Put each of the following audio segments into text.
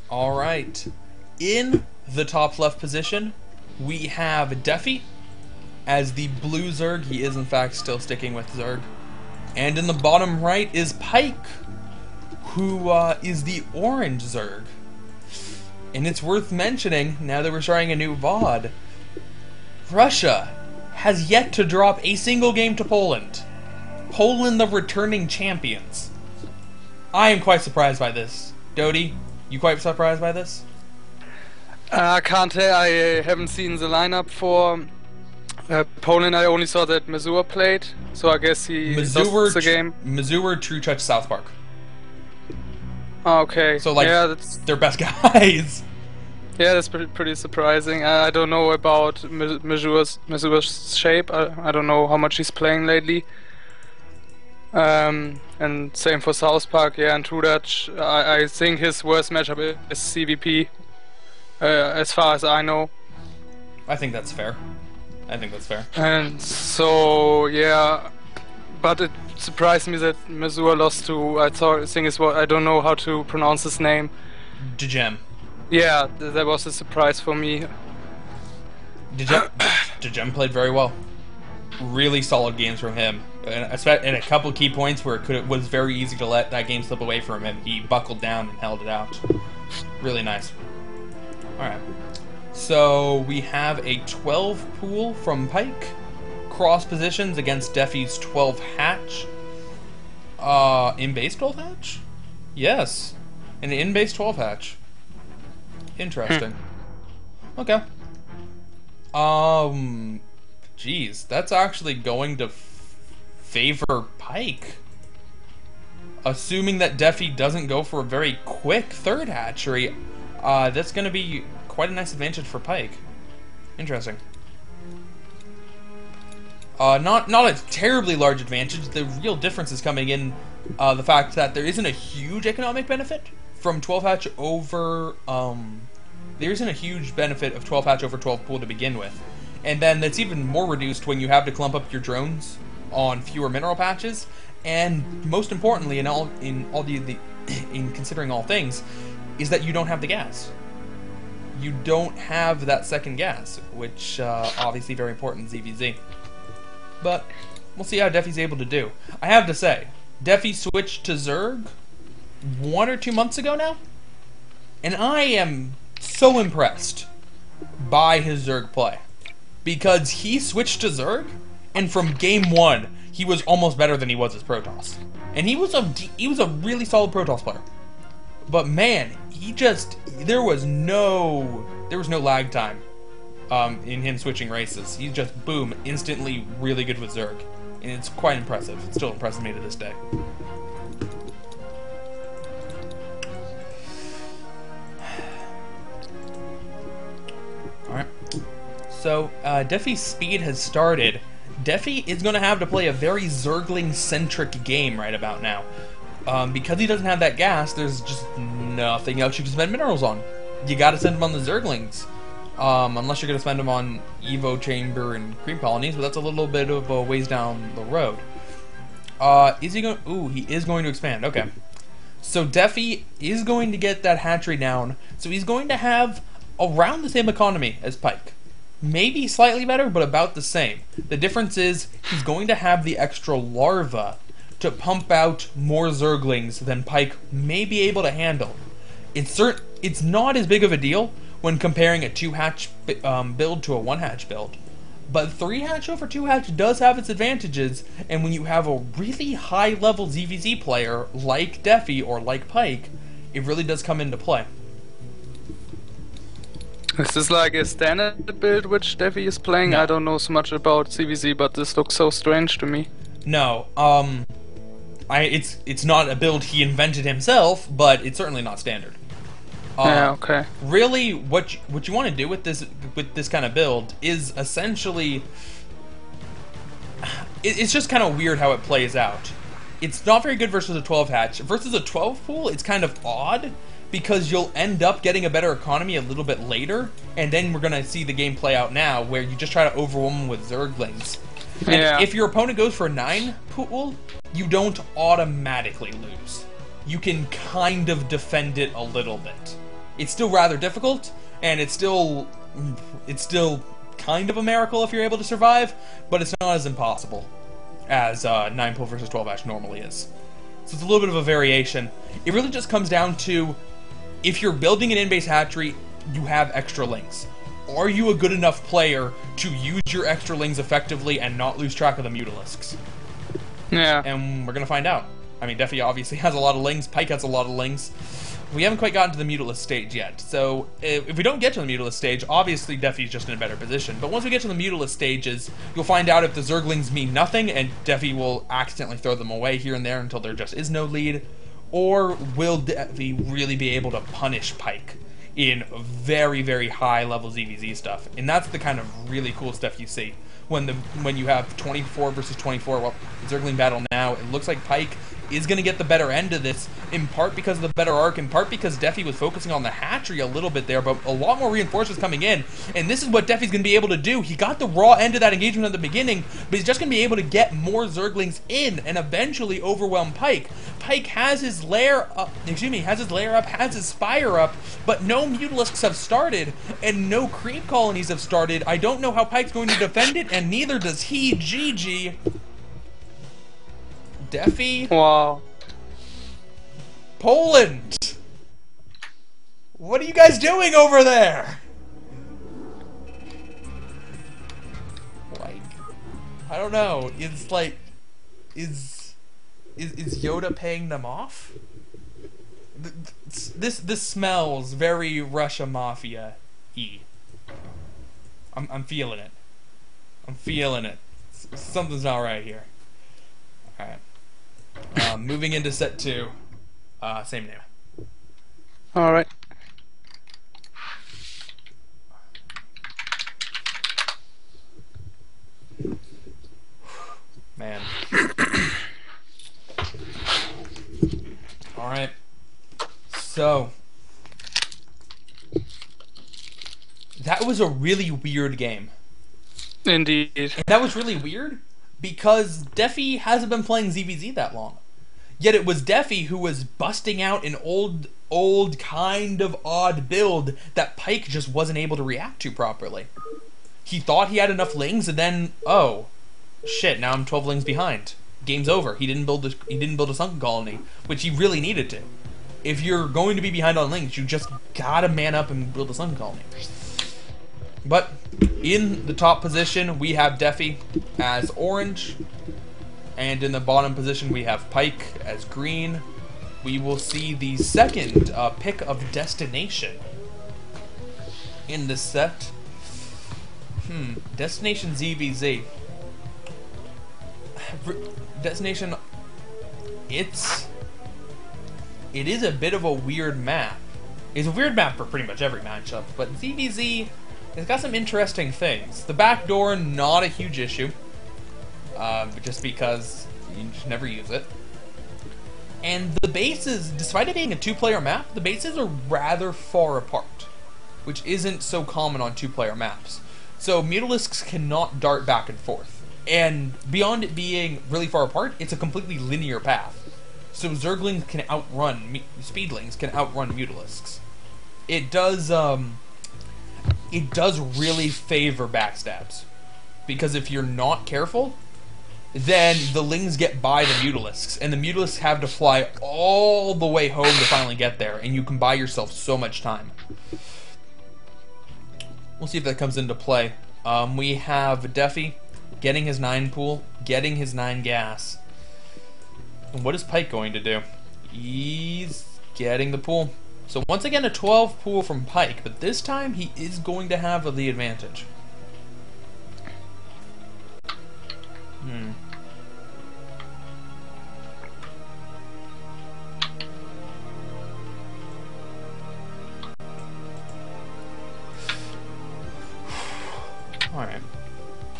All right. In the top left position, we have Defi as the blue Zerg. He is, in fact, still sticking with Zerg. And in the bottom right is Pike, who is the orange Zerg. And it's worth mentioning, now that we're starting a new VOD, Russia has yet to drop a single game to Poland. Poland, the returning champions. I am quite surprised by this. Dodie, you quite surprised by this? I can't tell. I haven't seen the lineup for Poland. I only saw that Mazur played, so I guess he lost the game. Mazur, True Touch, South Park. Okay. So, like, yeah, that's their best guys. Yeah, that's pretty surprising. I don't know about Mazur's shape. I don't know how much he's playing lately. And same for South Park. Yeah, and True Touch. I think his worst matchup is CVP. As far as I know. I think that's fair. And so, yeah, but it surprised me that Mazur lost to, I think it's what, I don't know how to pronounce his name. Djem. Yeah, that was a surprise for me. Djem played very well. Really solid games from him. And a couple key points where it was very easy to let that game slip away from him. He buckled down and held it out. Really nice. Alright, so we have a 12 pool from Pike, cross positions against Defi's 12 hatch. In-base 12 hatch? Yes, an in-base 12 hatch. Interesting. Okay. Geez, that's actually going to favor Pike. Assuming that Defi doesn't go for a very quick third hatchery, that's going to be quite a nice advantage for Pike. Interesting. Not a terribly large advantage. The real difference is coming in the fact that there isn't a huge economic benefit from 12 hatch over... there isn't a huge benefit of 12 hatch over 12 pool to begin with. And then that's even more reduced when you have to clump up your drones on fewer mineral patches. And most importantly, in considering all things, is that you don't have the gas. You don't have that second gas, which obviously very important in ZVZ. But we'll see how Defi's able to do. I have to say, Defi switched to Zerg 1 or 2 months ago now, and I am so impressed by his Zerg play. Because he switched to Zerg, and from game 1, he was almost better than he was as Protoss. And he was a really solid Protoss player. But man, there was no lag time in him switching races. He's just, boom, instantly really good with Zerg. And it's quite impressive. It still impresses me to this day. Alright. So, Defi's speed has started. Defi is going to have to play a very Zergling-centric game right about now. Because he doesn't have that gas, there's just nothing else you can spend minerals on. You gotta send them on the Zerglings. Unless you're gonna spend them on Evo Chamber and Cream Colonies, but that's a little bit of a ways down the road. Is he going... Ooh, he is going to expand. Okay. So Defi is going to get that hatchery down. So he's going to have around the same economy as Pike. Maybe slightly better, but about the same. The difference is he's going to have the extra larva to pump out more Zerglings than Pike may be able to handle. It's not as big of a deal when comparing a 2-hatch build to a 1-hatch build. But 3-hatch over 2-hatch does have its advantages, and when you have a really high-level ZVZ player like Defi or like Pike, it really does come into play. Is this like a standard build which Defi is playing? No. I don't know so much about CVZ, but this looks so strange to me. No, it's not a build he invented himself, but it's certainly not standard. Yeah, okay. Really, what you want to do with this kind of build is essentially, it's just kind of weird how it plays out. It's not very good versus a 12 hatch. Versus a 12 pool, it's kind of odd because you'll end up getting a better economy a little bit later, and then we're gonna see the game play out now where you just try to overwhelm them with Zerglings. And if your opponent goes for a 9 pool, you don't automatically lose. You can kind of defend it a little bit. It's still rather difficult, and it's still kind of a miracle if you're able to survive, but it's not as impossible as 9 pool versus 12 ash normally is. So it's a little bit of a variation. It really just comes down to, if you're building an in-base hatchery, you have extra lings. Are you a good enough player to use your extra lings effectively and not lose track of the Mutalisks? Yeah. And we're going to find out. I mean, Defi obviously has a lot of lings. Pike has a lot of lings. We haven't quite gotten to the Mutalisk stage yet. So if we don't get to the Mutalisk stage, obviously Defi's just in a better position. But once we get to the Mutalisk stages, you'll find out if the Zerglings mean nothing and Defi will accidentally throw them away here and there until there just is no lead. Or will Defi really be able to punish Pike in very, very high level ZVZ stuff? And that's the kind of really cool stuff you see when you have 24 versus 24. Well, Zergling battle now, it looks like Pike is going to get the better end of this, in part because of the better arc, in part because Defi was focusing on the hatchery a little bit there, but a lot more reinforcements coming in, and this is what Defi's going to be able to do. He got the raw end of that engagement at the beginning, but he's just going to be able to get more Zerglings in and eventually overwhelm Pike. Pike has his lair up, has his spire up, but no Mutalisks have started, and no creep colonies have started. I don't know how Pike's going to defend it, and neither does he. GG. Defi. Wow. Poland. What are you guys doing over there? Like, I don't know. It's like, is Yoda paying them off? This smells very Russia Mafia-y. I'm feeling it. I'm feeling it. Something's not right here. All right. Moving into set 2, same name. All right. Man. All right. So that was a really weird game. Indeed. And that was really weird because Defi hasn't been playing ZVZ that long. Yet it was Defi who was busting out an old kind of odd build that Pike just wasn't able to react to properly. He thought he had enough lings, and then, oh, shit, now I'm 12 lings behind. Game's over. He didn't build a sunken colony, which he really needed to. If you're going to be behind on lings, you just gotta man up and build a sunken colony. But in the top position, we have Defi as orange. And in the bottom position, we have Pike as green. We will see the second pick of Destination in this set. Destination ZVZ. Destination, it is a bit of a weird map. It's a weird map for pretty much every matchup, but ZVZ has got some interesting things. The back door, not a huge issue, just because you just never use it. And the bases, despite it being a two-player map, the bases are rather far apart, which isn't so common on two-player maps. So Mutalisks cannot dart back and forth. And beyond it being really far apart, it's a completely linear path. So Zerglings can outrun, Speedlings can outrun Mutalisks. It does really favor backstabs. Because if you're not careful, then the Lings get by the Mutalisks, and the Mutalisks have to fly all the way home to finally get there, and you can buy yourself so much time. We'll see if that comes into play. We have Defi getting his 9 pool, getting his 9 gas. And what is Pike going to do? He's getting the pool. So once again, a 12 pool from Pike, but this time he is going to have the advantage. Alright.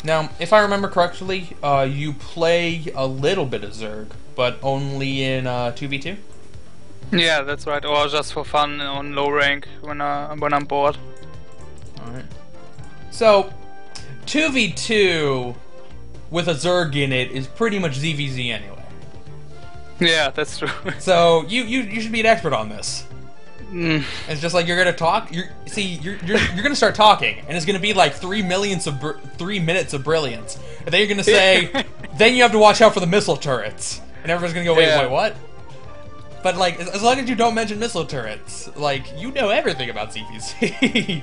Now, if I remember correctly, you play a little bit of Zerg, but only in 2v2? Yeah, that's right. Or just for fun on low rank when I'm bored. Alright. So, 2v2, with a Zerg in it is pretty much ZVZ anyway. Yeah, that's true. So you should be an expert on this. Mm. It's just like you're gonna talk. You're gonna start talking, and it's gonna be like 3 minutes of brilliance, and then you're gonna say, then you have to watch out for the missile turrets, and everyone's gonna go, wait, what? But like, as long as you don't mention missile turrets, like you know everything about ZVZ.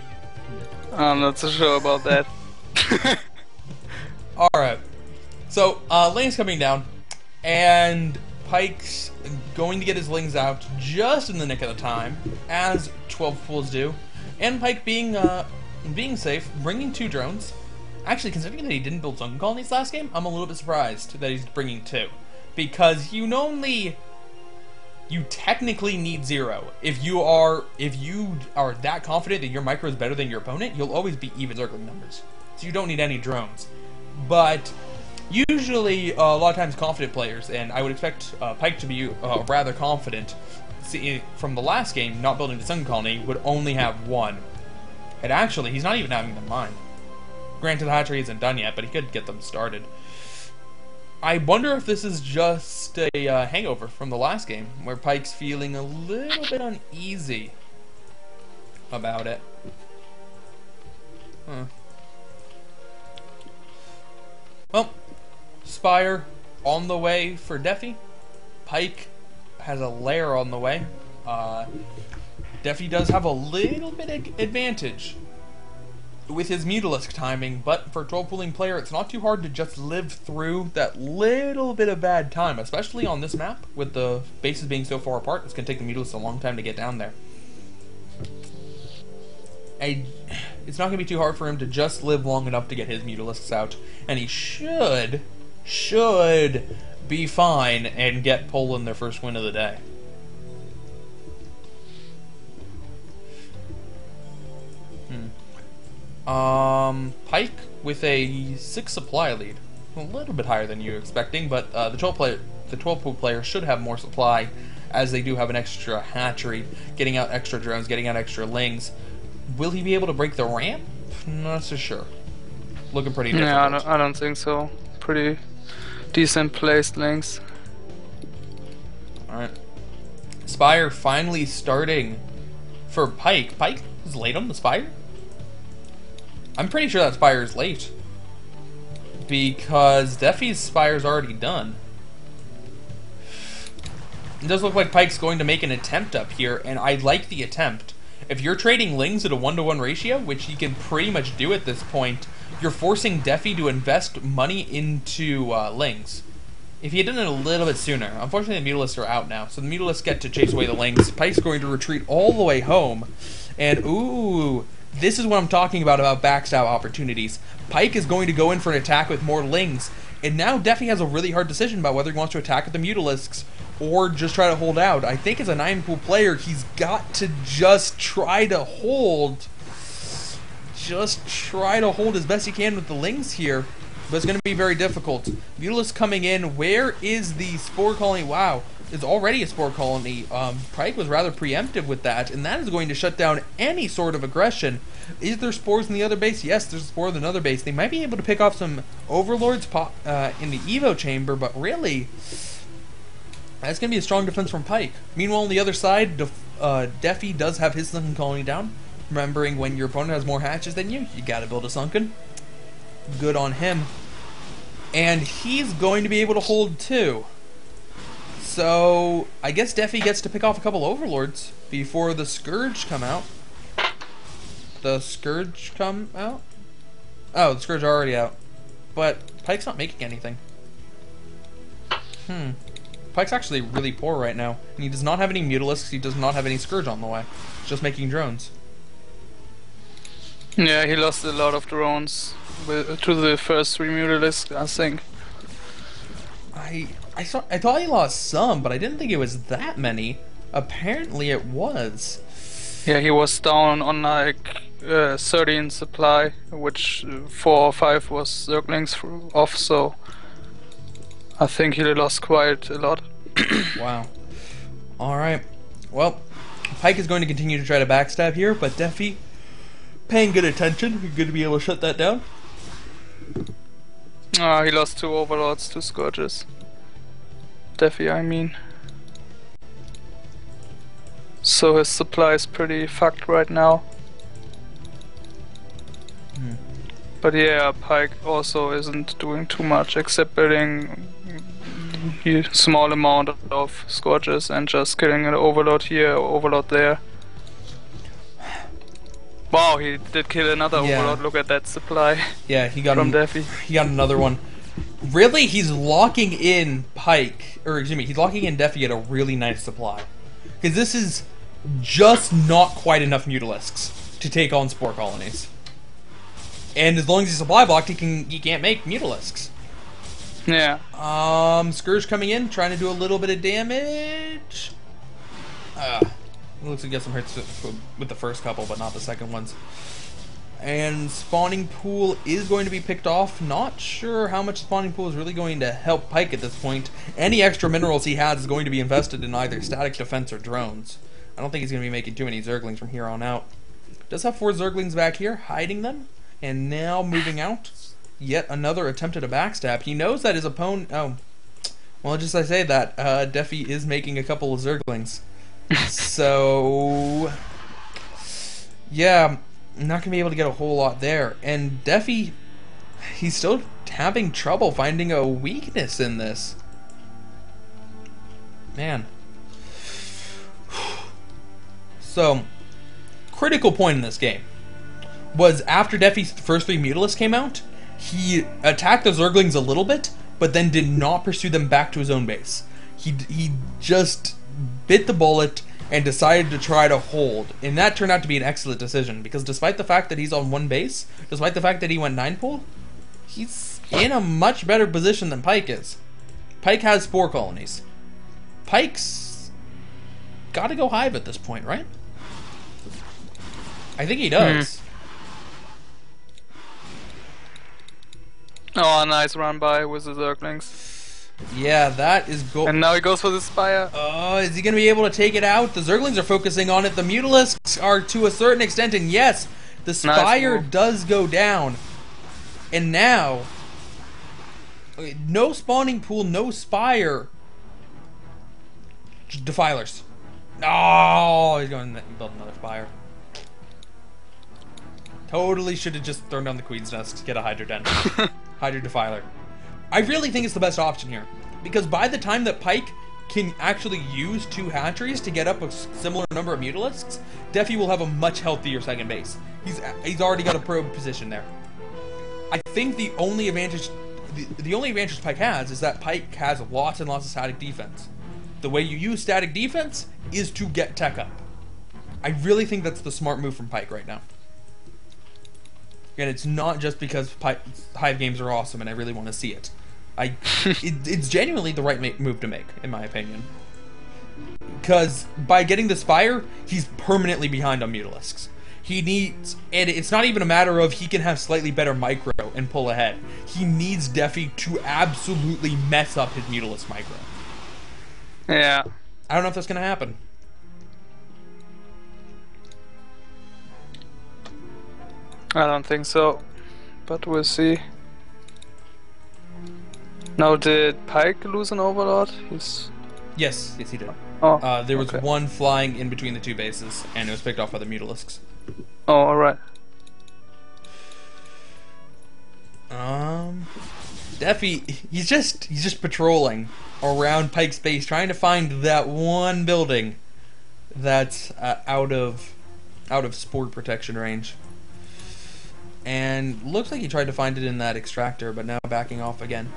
I'm not so sure about that. All right, so lane's coming down, and Pike's going to get his lings out just in the nick of the time, as 12 pools do, and Pike being safe, bringing 2 drones. Actually, considering that he didn't build Sunken Colonies last game, I'm a little bit surprised that he's bringing 2, because you technically need 0. If you are that confident that your micro is better than your opponent, you'll always be even circling numbers, so you don't need any drones. But usually, a lot of times, confident players, and I would expect Pike to be rather confident, from the last game, not building the Sun Colony, would only have 1. And actually, he's not even having them mine. Granted, the hatchery isn't done yet, but he could get them started. I wonder if this is just a hangover from the last game, where Pike's feeling a little bit uneasy about it. Huh. Well, Spire on the way for Defi. Pike has a lair on the way. Defi does have a little bit of advantage with his Mutalisk timing, but for a 12 pooling player, it's not too hard to just live through that little bit of bad time, especially on this map, with the bases being so far apart. It's going to take the Mutalisk a long time to get down there. It's not going to be too hard for him to just live long enough to get his Mutalisks out, and he should be fine and get Poland their first win of the day. Pike with a 6 supply lead, a little bit higher than you were expecting, but the 12 pool player should have more supply, as they do have an extra hatchery, getting out extra drones, getting out extra lings. Will he be able to break the ramp? Not so sure. Looking pretty difficult. Yeah, I don't think so. Pretty decent placed links. Alright. Spire finally starting for Pike. Pike is late on the Spire? I'm pretty sure that Spire is late, because Defi's Spire's already done. It does look like Pike's going to make an attempt up here, and I like the attempt. If you're trading lings at a 1-to-1 ratio, which he can pretty much do at this point, you're forcing Defi to invest money into lings. If he had done it a little bit sooner, unfortunately the Mutalisks are out now, so the Mutalisks get to chase away the lings. Pike's going to retreat all the way home, and ooh, this is what I'm talking about backstab opportunities. Pike is going to go in for an attack with more lings, and now Defi has a really hard decision about whether he wants to attack with the Mutalisks or just try to hold out. I think as a 9-pool player, he's got to just try to hold as best he can with the lings here, but it's going to be very difficult. Mutalisk coming in. Where is the Spore Colony? Wow, it's already a Spore Colony. Pike was rather preemptive with that, and that is going to shut down any sort of aggression. Is there spores in the other base? Yes, there's a spore in another base. They might be able to pick off some Overlords in the Evo chamber, but really, that's going to be a strong defense from Pike. Meanwhile, on the other side, Defi does have his Sunken Colony down. Remembering, when your opponent has more hatches than you got to build a Sunken. Good on him. And he's going to be able to hold too. So, I guess Defi gets to pick off a couple Overlords before the Scourge come out. The Scourge come out? Oh, the Scourge are already out. But Pike's not making anything. Pike's actually really poor right now. And he does not have any Mutalisks, he does not have any Scourge on the way. He's just making drones. Yeah, he lost a lot of drones to the first 3 Mutalisks, I think. I thought he lost some, but I didn't think it was that many. Apparently it was. Yeah, he was down on like 13 supply, which 4 or 5 was Zerglings off, so I think he lost quite a lot. Wow. Alright. Well, Pike is going to continue to try to backstab here, but Defi paying good attention. You're going to be able to shut that down. He lost 2 overlords, 2 scourges. Defi, I mean. So his supply is pretty fucked right now. But yeah, Pike also isn't doing too much except building a small amount of scourges and just killing an overlord here, overlord there. Wow, he did kill another overlord. Look at that supply. Yeah, he got from Defi. He got another one. Really, he's locking in Pike, or excuse me, he's locking in Defi at a really nice supply, because this is just not quite enough Mutalisks to take on Spore Colonies. And as long as he's supply blocked, he can't make Mutalisks. Yeah. Scourge coming in, trying to do a little bit of damage. Looks like he got some hits with the first couple, but not the second ones. And spawning pool is going to be picked off. Not sure how much spawning pool is really going to help Pike at this point. Any extra minerals he has is going to be invested in either static defense or drones. I don't think he's going to be making too many Zerglings from here on out. Does have 4 Zerglings back here, hiding them. And now moving out. Yet another attempt at a backstab. He knows that his opponent... Oh. Well, just as I say that, Defi is making a couple of Zerglings. So... Yeah, not going to be able to get a whole lot there. And Defi, he's still having trouble finding a weakness in this. Man. So, critical point in this game was after Defi's first 3 Mutalisks came out, he attacked the Zerglings a little bit, but then did not pursue them back to his own base. He just bit the bullet and decided to try to hold, and that turned out to be an excellent decision, because despite the fact that he's on 1 base, despite the fact that he went 9 pool, he's in a much better position than Pike is. Pike has 4 colonies. Pike's gotta go hive at this point, right? I think he does. Oh, nice run by with the Zerglings. Yeah, that is gold. And now he goes for the Spire. Oh, is he going to be able to take it out? The Zerglings are focusing on it. The Mutalisks are to a certain extent, and yes, the Spire does go down. And now, no spawning pool, no Spire. Defilers. Oh, he's going to build another Spire. Totally should have just thrown down the Queen's Nest to get a Hydra Den. Hydra Defiler. I really think it's the best option here, because by the time that Pike can actually use 2 hatcheries to get up a similar number of Mutalisks, Defi will have a much healthier second base. He's already got a probe position there. I think the only advantage Pike has is that Pike has lots and lots of static defense. The way you use static defense is to get tech up. I really think that's the smart move from Pike right now. And it's not just because Hive games are awesome and I really want to see it. It's genuinely the right move to make, in my opinion. Because by getting the Spire, he's permanently behind on Mutalisks. He needs, and it's not even a matter of he can have slightly better micro and pull ahead. He needs Defi to absolutely mess up his Mutalisk micro. Yeah. I don't know if that's going to happen. I don't think so, but we'll see. Now, did Pike lose an Overlord? Yes, he did. Oh, there was one flying in between the 2 bases, and it was picked off by the Mutalisks. Oh, alright. Defi, he's just patrolling around Pike's base, trying to find that one building that's out of spore protection range. And looks like he tried to find it in that extractor, but now backing off again.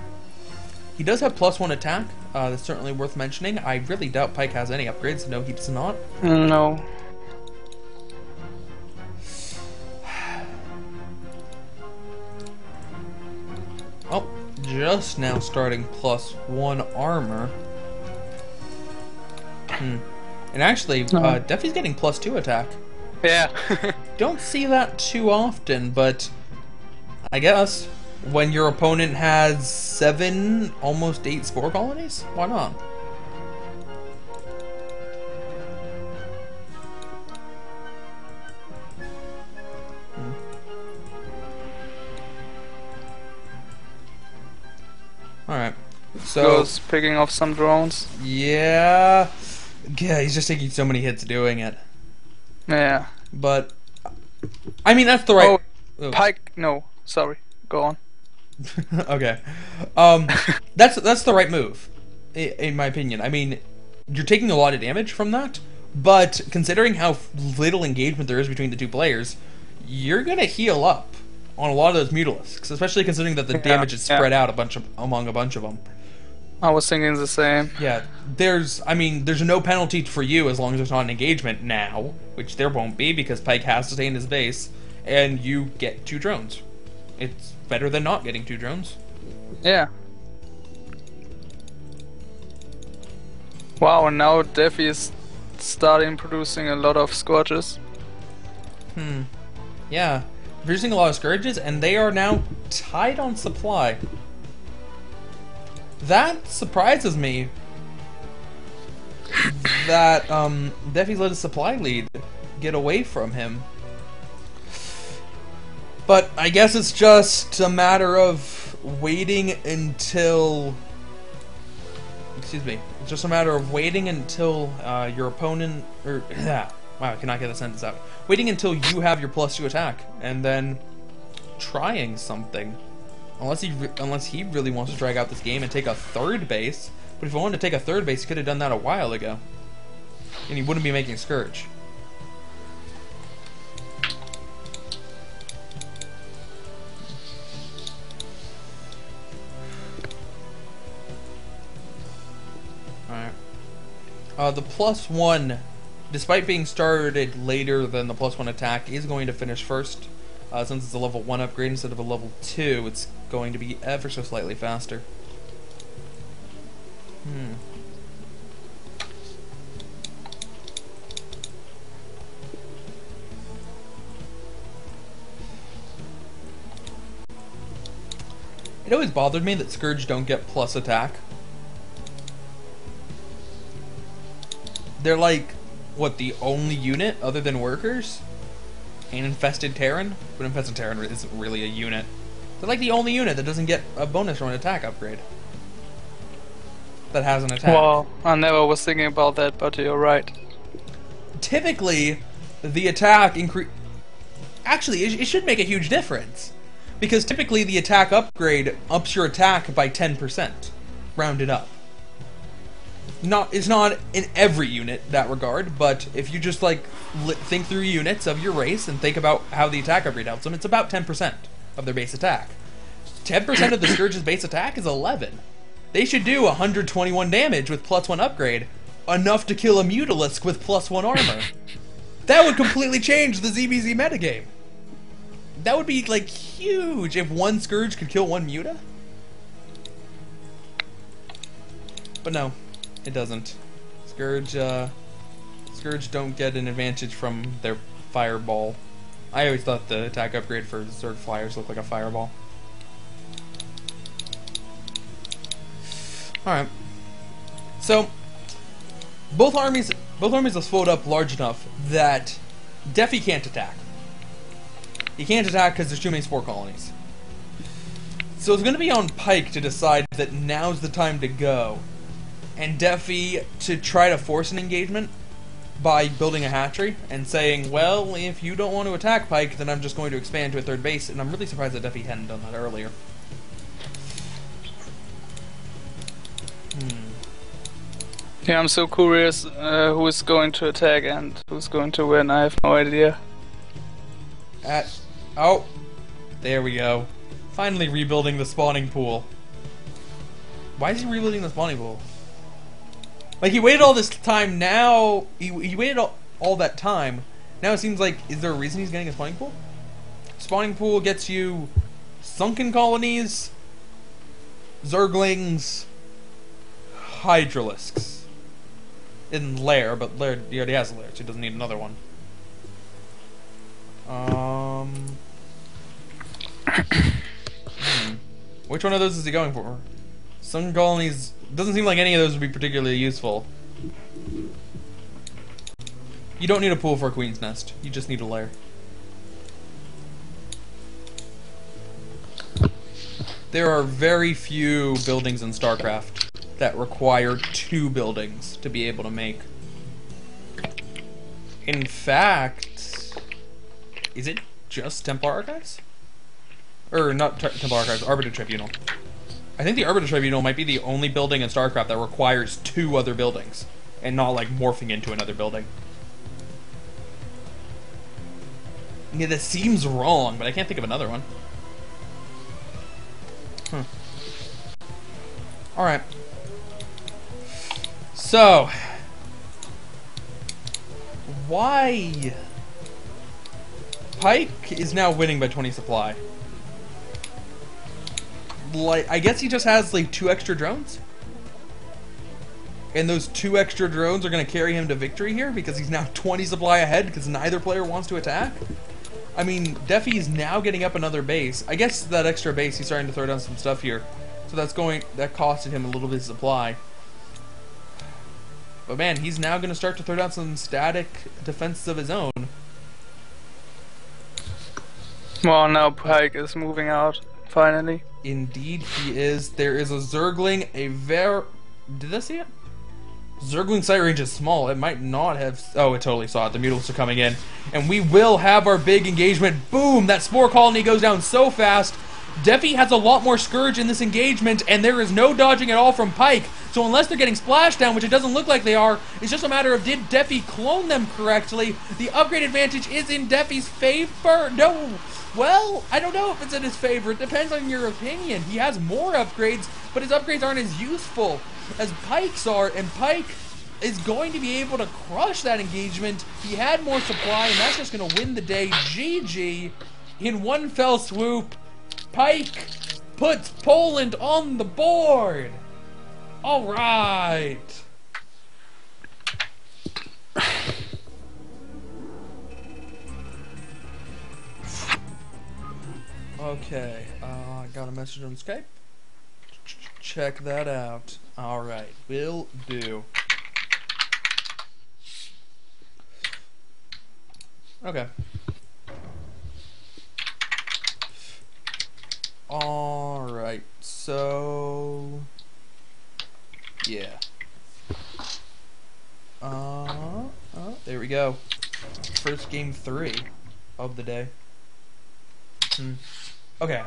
He does have +1 attack. That's certainly worth mentioning. I really doubt Pike has any upgrades. No, he does not. No. Oh, just now starting +1 armor. And actually, Defi's getting +2 attack. Yeah. Don't see that too often, but I guess when your opponent has 7, almost 8 spore colonies, why not? So goes picking off some drones. yeah, he's just taking so many hits doing it. Yeah. But I mean, that's the right. Oh, Pike. No, sorry. Go on. Okay, that's the right move, in my opinion. I mean, you're taking a lot of damage from that, but considering how little engagement there is between the two players, you're gonna heal up on a lot of those Mutalisks, especially considering that the damage is spread out among a bunch of them. I was thinking the same. Yeah, there's no penalty for you as long as there's not an engagement now, which there won't be because Pike has to stay in his base, and you get 2 drones. It's better than not getting 2 drones. Yeah. Wow, and now Defi is starting producing a lot of Scourges. Yeah, producing a lot of Scourges, and they are now tied on supply. That surprises me. That Defi's let his supply lead get away from him. But I guess it's just a matter of waiting until... Excuse me. It's just a matter of waiting until your opponent... wow, I cannot get the sentence out. Waiting until you have your +2 attack, and then trying something. Unless he really wants to drag out this game and take a 3rd base. But if he wanted to take a 3rd base, he could have done that a while ago. And he wouldn't be making Scourge. Alright. The +1, despite being started later than the +1 attack, is going to finish first. Since it's a level 1 upgrade instead of a level 2, it's going to be ever so slightly faster. It always bothered me that Scourge don't get plus attack. They're like, what, the only unit other than Workers? And Infested Terran? But Infested Terran isn't really a unit. They're like the only unit that doesn't get a bonus from an attack upgrade. That has an attack. Well, I never was thinking about that, but you're right. Typically, the attack increase... Actually, it should make a huge difference. Because typically the attack upgrade ups your attack by 10%. Rounded up. It's not in every unit that regard, but if you just like think through units of your race and think about how the attack upgrade helps them, it's about 10% of their base attack. 10% of the Scourge's base attack is 11. They should do 121 damage with +1 upgrade, enough to kill a Mutalisk with +1 armor. That would completely change the ZBZ metagame. That would be like huge if one Scourge could kill one Muta. But no. It doesn't. Scourge don't get an advantage from their fireball. I always thought the attack upgrade for Zerg Flyers looked like a fireball. Alright. So, both armies have slowed up large enough that Defi can't attack. He can't attack because there's too many spore colonies. So it's going to be on Pike to decide that now's the time to go. And Defi to try to force an engagement by building a hatchery and saying, well, if you don't want to attack Pike, then I'm just going to expand to a 3rd base. And I'm really surprised that Defi hadn't done that earlier. Yeah, I'm so curious who is going to attack and who's going to win. I have no idea. Oh, there we go. Finally rebuilding the spawning pool. Why is he rebuilding the spawning pool? Like, he waited all this time, now... He waited all that time. Now it seems like... Is there a reason he's getting a spawning pool? Spawning pool gets you... Sunken colonies... Zerglings... Hydralisks. In Lair, but Lair... He already has a Lair, so he doesn't need another one. Which one of those is he going for? Sunken colonies... Doesn't seem like any of those would be particularly useful. You don't need a pool for a queen's nest. You just need a lair. There are very few buildings in StarCraft that require 2 buildings to be able to make. In fact, is it just Templar Archives? Or not Templar Archives, Arbiter Tribunal. I think the Arbiter Tribunal might be the only building in StarCraft that requires 2 other buildings, and not like morphing into another building. Yeah, that seems wrong, but I can't think of another one. Alright. So, why Pike is now winning by 20 supply? Like, I guess he just has like 2 extra drones, and those 2 extra drones are going to carry him to victory here because he's now 20 supply ahead because neither player wants to attack. I mean, Defi is now getting up another base. I guess that extra base, he's starting to throw down some stuff here, so that costed him a little bit of supply. But man, he's now going to start to throw down some static defenses of his own. Well, now Pike is moving out, finally. Indeed he is. There is a Zergling, did I see it? Zergling sight range is small. It might not have... Oh, it totally saw it. The Mutalisks are coming in. And we will have our big engagement. Boom! That Spore Colony goes down so fast. Defi has a lot more Scourge in this engagement, and there is no dodging at all from Pike. So unless they're getting splashed down, which it doesn't look like they are, it's just a matter of did Defi clone them correctly. The upgrade advantage is in Defi's favor. No! Well, I don't know if it's in his favor. It depends on your opinion. He has more upgrades, but his upgrades aren't as useful as Pike's are, and Pike is going to be able to crush that engagement. He had more supply, and that's just going to win the day. GG. In one fell swoop, Pike puts Poland on the board. All right. Okay, I got a message on Skype. Check that out. Alright, will do. Okay. Alright, so... yeah. There we go. First game 3 of the day. Okay,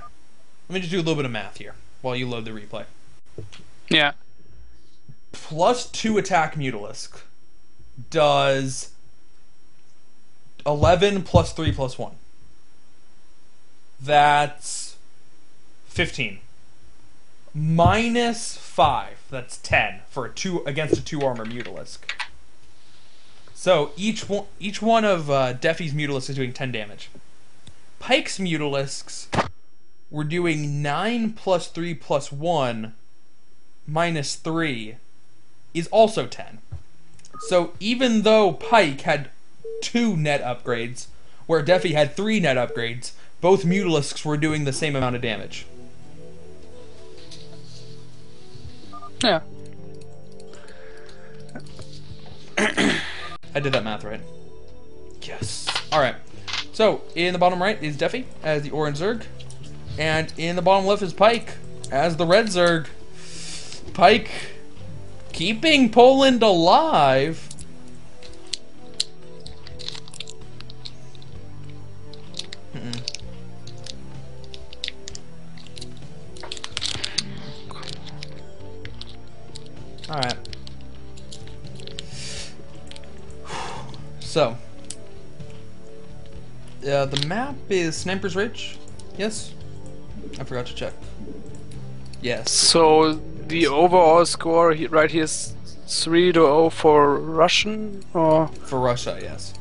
let me just do a little bit of math here while you load the replay. Yeah. +2 attack Mutalisk does 11 + 3 + 1. That's 15. -5, that's 10 for against a 2 armor Mutalisk. So each one of Defi's Mutalisks is doing 10 damage. Pike's Mutalisks were doing 9 + 3 + 1 -3 is also 10. So even though Pike had 2 net upgrades, where Defi had 3 net upgrades, both Mutalisks were doing the same amount of damage. Yeah. I did that math right. Yes. Alright. So, in the bottom right is Defi as the orange Zerg. And in the bottom left is Pike as the red Zerg. Pike keeping Poland alive. Alright. So, the map is Sniper's Ridge. Yes? I forgot to check. Yes. So the overall score right here is 3-0 for Russian, or For Russia, yes.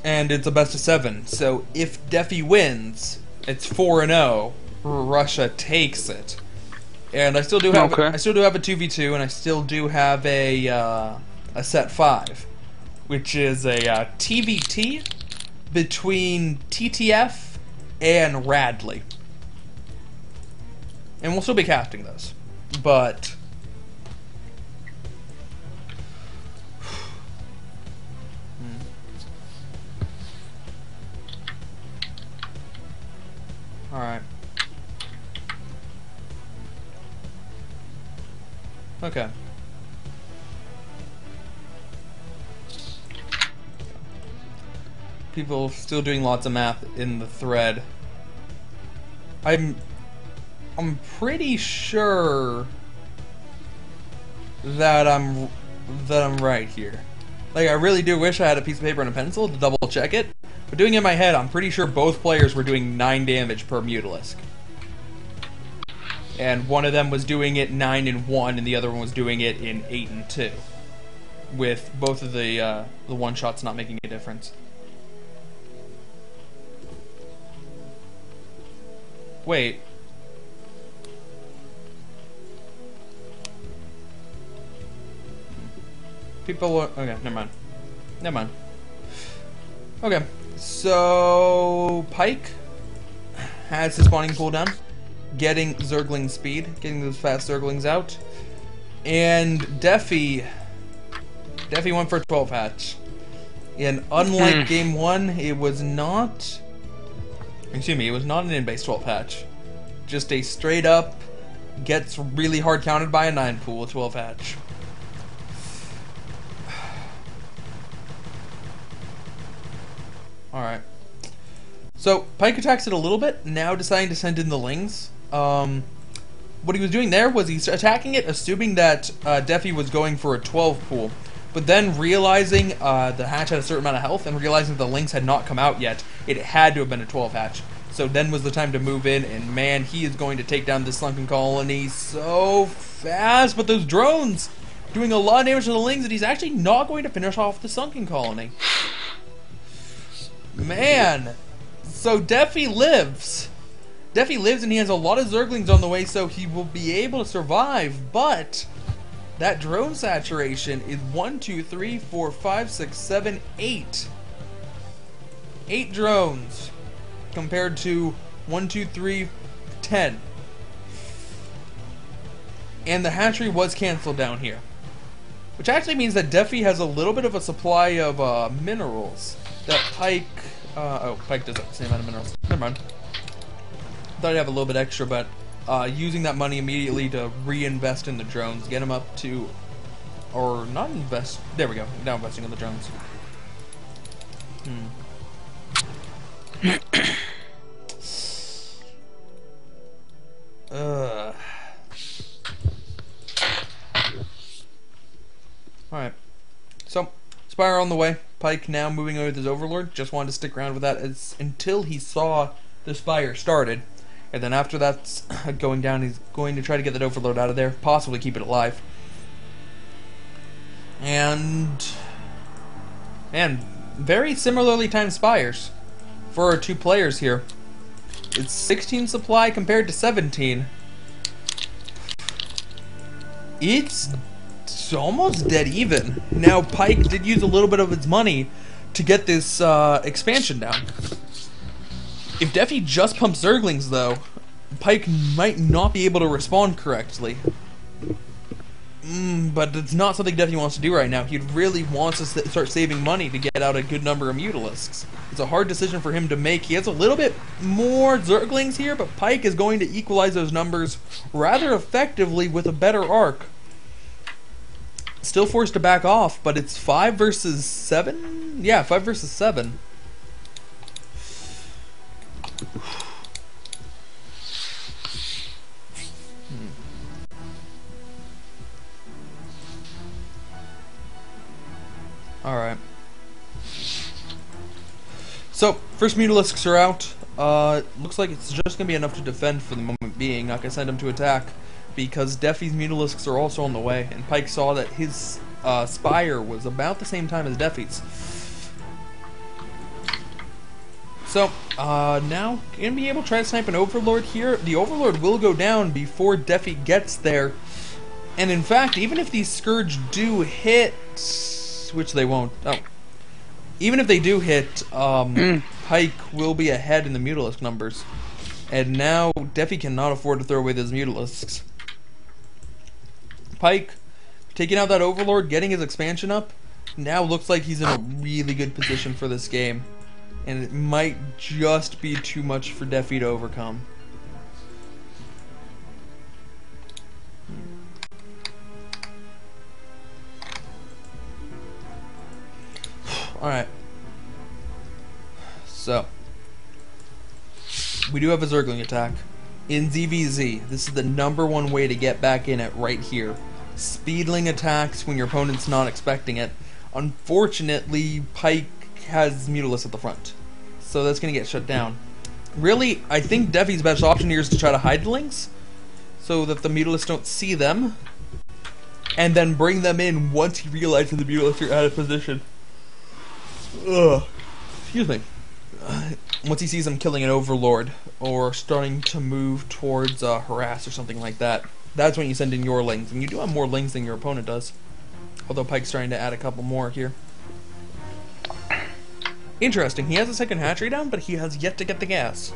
And it's a best of 7. So if Defi wins, it's 4-0. Russia takes it. And I still do have Okay. I still do have a 2v2, and I still do have a set 5, which is a TVT between TTF and Radley. And we'll still be casting those. But alright. Okay. People still doing lots of math in the thread. I'm pretty sure that I'm right here. Like, I really do wish I had a piece of paper and a pencil to double check it, but doing it in my head, I'm pretty sure both players were doing 9 damage per Mutalisk. And one of them was doing it 9 and 1, and the other one was doing it in 8 and 2. With both of the one-shots not making a difference. Wait. People are... Okay, never mind. Never mind. Okay, so... Pike has his spawning cooldown, getting Zergling speed, getting those fast Zerglings out. And Defi went for a 12 hatch. And unlike Game 1, it was not... Excuse me, it was not an in-base 12 hatch. Just a straight up, gets really hard counted by a 9 pool 12 hatch. Alright. So, Pike attacks it a little bit, now deciding to send in the Lings. What he was doing there was he's attacking it, assuming that Defi was going for a 12 pool. But then realizing the hatch had a certain amount of health, and realizing the Lings had not come out yet, it had to have been a 12 hatch. So then was the time to move in, and man, he is going to take down this Sunken Colony so fast. But those drones doing a lot of damage to the Lings, and he's actually not going to finish off the Sunken Colony. Man, so Defi lives. Defi lives, and he has a lot of Zerglings on the way, so he will be able to survive. But that drone saturation is 1, 2, 3, 4, 5, 6, 7, 8. 8 drones compared to 1, 2, 3, 10. And the hatchery was canceled down here, which actually means that Defi has a little bit of a supply of minerals that Pike... oh, Pike does have the same amount of minerals. Never mind. Thought I'd have a little bit extra, but using that money immediately to reinvest in the drones, get them up to... Or not invest... There we go. Now investing in the drones. Alright. So, Spire on the way. Pike now moving over with his Overlord. Just wanted to stick around with that until he saw the Spire started. And then after that's going down, he's going to try to get that Overlord out of there. Possibly keep it alive. And very similarly timed Spires for our 2 players here. It's 16 supply compared to 17. It's almost dead even. Now, Pike did use a little bit of his money to get this expansion down. If Defi just pumps Zerglings, though, Pike might not be able to respond correctly. But it's not something Defi wants to do right now. He really wants to start saving money to get out a good number of Mutalisks. It's a hard decision for him to make. He has a little bit more Zerglings here, but Pike is going to equalize those numbers rather effectively with a better arc. Still forced to back off, but it's 5 versus 7? Yeah, 5 versus 7. Alright. So, first Mutalisks are out. Looks like it's just going to be enough to defend for the moment being. Not going to send him to attack, because Defi's Mutalisks are also on the way, and Pike saw that his Spire was about the same time as Defi's. So, now, going to be able to try to snipe an Overlord here. The Overlord will go down before Defi gets there. And in fact, even if these Scourge do hit, which they won't, even if they do hit, Pike will be ahead in the Mutalisk numbers. And now, Defi cannot afford to throw away those Mutalisks. Pike, taking out that Overlord, getting his expansion up, now looks like he's in a really good position for this game. And it might just be too much for Defi to overcome. Alright. So. We do have a Zergling attack. In ZVZ, this is the #1 way to get back in it right here. Speedling attacks when your opponent's not expecting it. Unfortunately, Pike has Mutalisk at the front. So that's going to get shut down. Really, I think Defi's best option here is to try to hide the links so that the Mutalisks don't see them. And then bring them in once he realizes the Mutalisks are out of position. Ugh. Excuse me. Once he sees them killing an Overlord or starting to move towards harass or something like that, that's when you send in your lings. And you do have more lings than your opponent does. Although Pike's trying to add a couple more here. Interesting. He has a second hatchery down, but he has yet to get the gas.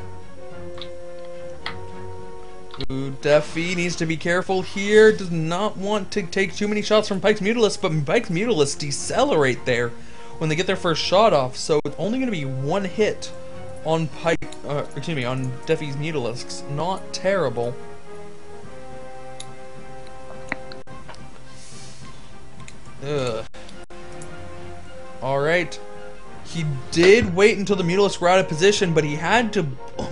Ooh, Defi needs to be careful here. Does not want to take too many shots from Pike's Mutalisk, but Pike's Mutalisk decelerate there when they get their first shot off. So it's only going to be one hit on on Defi's Mutalisks. Not terrible. Ugh. Alright. He did wait until the Mutalisks were out of position, but he had to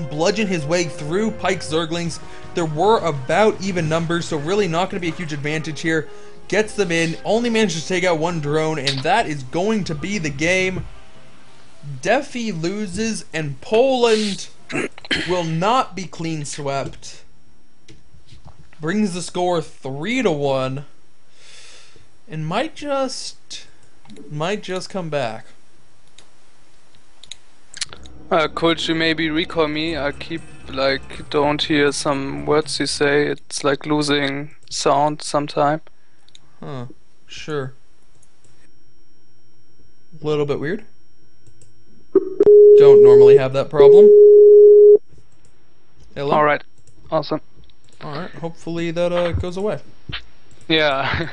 bludgeon his way through Pike's Zerglings. There were about even numbers, so really not going to be a huge advantage here. Gets them in, only manages to take out one drone, and that is going to be the game. Defi loses, and Poland will not be clean swept. Brings the score 3-1, and might just come back. Could you maybe recall me? I keep don't hear some words you say. It's like losing sound sometime. Huh. Sure. A little bit weird. Don't normally have that problem. Hello? Alright. Awesome. Alright, hopefully that goes away. Yeah.